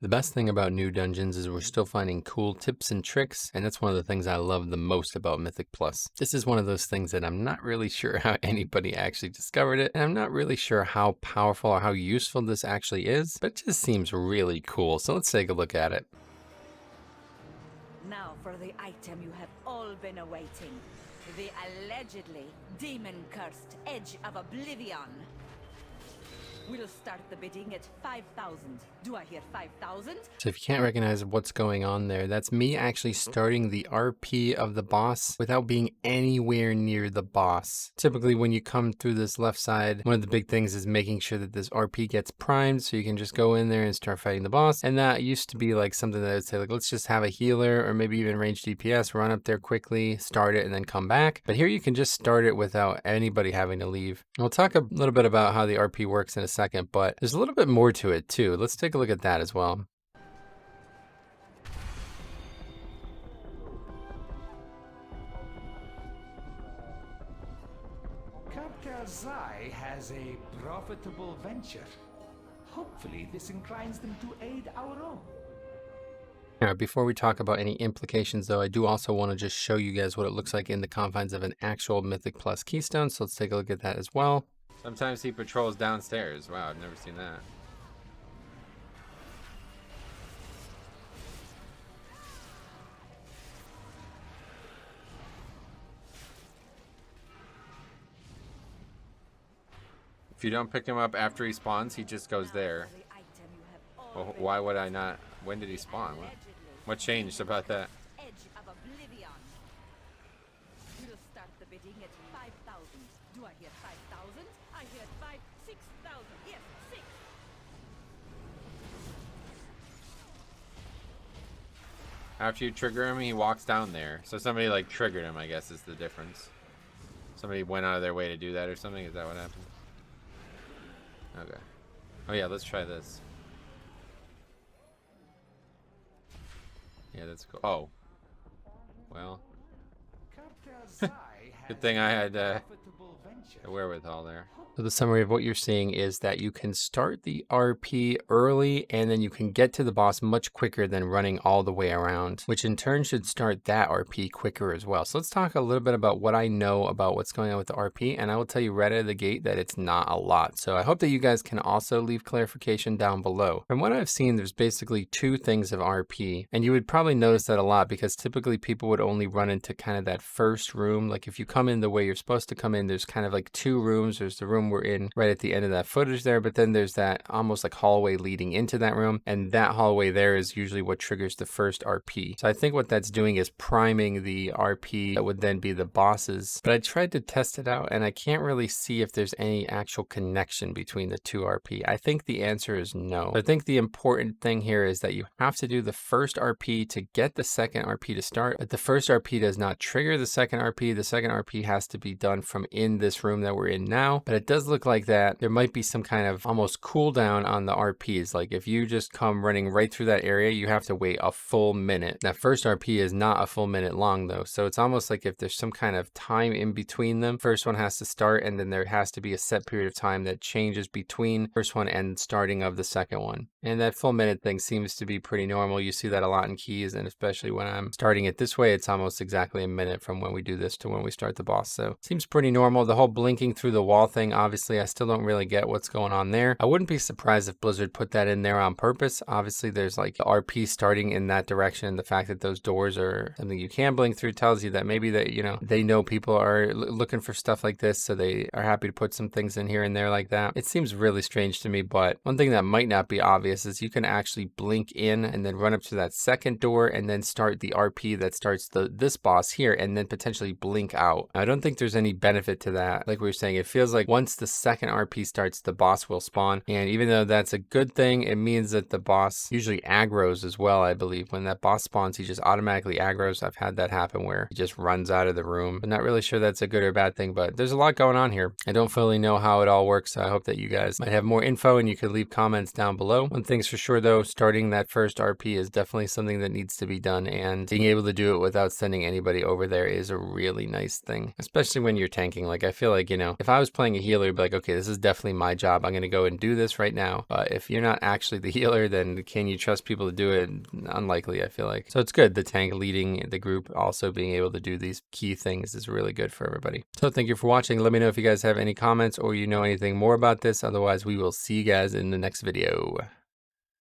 The best thing about new dungeons is we're still finding cool tips and tricks, and that's one of the things I love the most about Mythic Plus. This is one of those things that I'm not really sure how anybody actually discovered it, and I'm not really sure how powerful or how useful this actually is, but it just seems really cool, so let's take a look at it. Now for the item you have all been awaiting. The allegedly demon-cursed Edge of Oblivion. We'll start the bidding at 5,000. Do I hear 5,000? So if you can't recognize what's going on there, that's me actually starting the RP of the boss without being anywhere near the boss. Typically when you come through this left side, one of the big things is making sure that this RP gets primed so you can just go in there and start fighting the boss. And that used to be like something that I would say, like, let's just have a healer or maybe even ranged DPS, run up there quickly, start it, and then come back. But here you can just start it without anybody having to leave. And we'll talk a little bit about how the RP works in a second, but there's a little bit more to it too. Let's take a look at that as well. Zai has a profitable venture. Hopefully this inclines them to aid our own. Now, before we talk about any implications though, I do also want to just show you guys what it looks like in the confines of an actual Mythic Plus keystone, so let's take a look at that as well. Sometimes he patrols downstairs. Wow, I've never seen that. If you don't pick him up after he spawns, he just goes there. Well, why would I not? When did he spawn? What changed about that? Edge of Oblivion. We'll start the bidding at 5,000. Do I hear 5,000? I hear 6,000. Yes, 6. After you trigger him, he walks down there. So somebody like triggered him, I guess, is the difference. Somebody went out of their way to do that or something? Is that what happened? Okay. Oh yeah, let's try this. Yeah, that's cool. Oh. Well. Good thing I had a wherewithal there. So the summary of what you're seeing is that you can start the RP early and then you can get to the boss much quicker than running all the way around, which in turn should start that RP quicker as well. So let's talk a little bit about what I know about what's going on with the RP, and I will tell you right out of the gate that it's not a lot. So I hope that you guys can also leave clarification down below. From what I've seen, there's basically two things of RP, and you would probably notice that a lot because typically people would only run into kind of that first room. Like if you come in the way you're supposed to come in, there's kind of like two rooms. There's the room we're in right at the end of that footage there, but then there's that almost like hallway leading into that room, and that hallway there is usually what triggers the first RP. So I think what that's doing is priming the RP that would then be the bosses. But I tried to test it out and I can't really see if there's any actual connection between the two RP. I think the answer is no. I think the important thing here is that you have to do the first RP to get the second RP to start, but the first RP does not trigger the second RP. The second RP has to be done from in this room that we're in now, but it does look like that there might be some kind of almost cooldown on the RPs. Like if you just come running right through that area, you have to wait a full minute. That first RP is not a full minute long though, so it's almost like if there's some kind of time in between them, first one has to start and then there has to be a set period of time that changes between first one and starting of the second one. And that full minute thing seems to be pretty normal. You see that a lot in keys, and especially when I'm starting it this way, it's almost exactly a minute from when we do this to when we start the boss. So it seems pretty normal. The whole blinking through the wall thing, obviously I still don't really get what's going on there. I wouldn't be surprised if Blizzard put that in there on purpose. Obviously there's like the RP starting in that direction. The fact that those doors are something you can blink through tells you that maybe that, you know, they know people are looking for stuff like this, so they are happy to put some things in here and there like that. It seems really strange to me, but one thing that might not be obvious is you can actually blink in and then run up to that second door and then start the RP that starts this boss here and then potentially blink out. I don't think there's any benefit to that. Like we were saying, it feels like once the second RP starts, the boss will spawn. And even though that's a good thing, it means that the boss usually aggroes as well, I believe. When that boss spawns, he just automatically aggroes. I've had that happen where he just runs out of the room. I'm not really sure that's a good or bad thing, but there's a lot going on here. I don't fully know how it all works, so I hope that you guys might have more info and you could leave comments down below. One thing's for sure though, starting that first RP is definitely something that needs to be done, and being able to do it without sending anybody over there is a really nice thing, especially when you're tanking. Like, I feel like, you know, if I was playing a healer, I'd be like, okay, this is definitely my job. I'm going to go and do this right now. But if you're not actually the healer, then can you trust people to do it? Unlikely, I feel like. So it's good. The tank leading the group, also being able to do these key things is really good for everybody. So thank you for watching. Let me know if you guys have any comments or you know anything more about this. Otherwise, we will see you guys in the next video.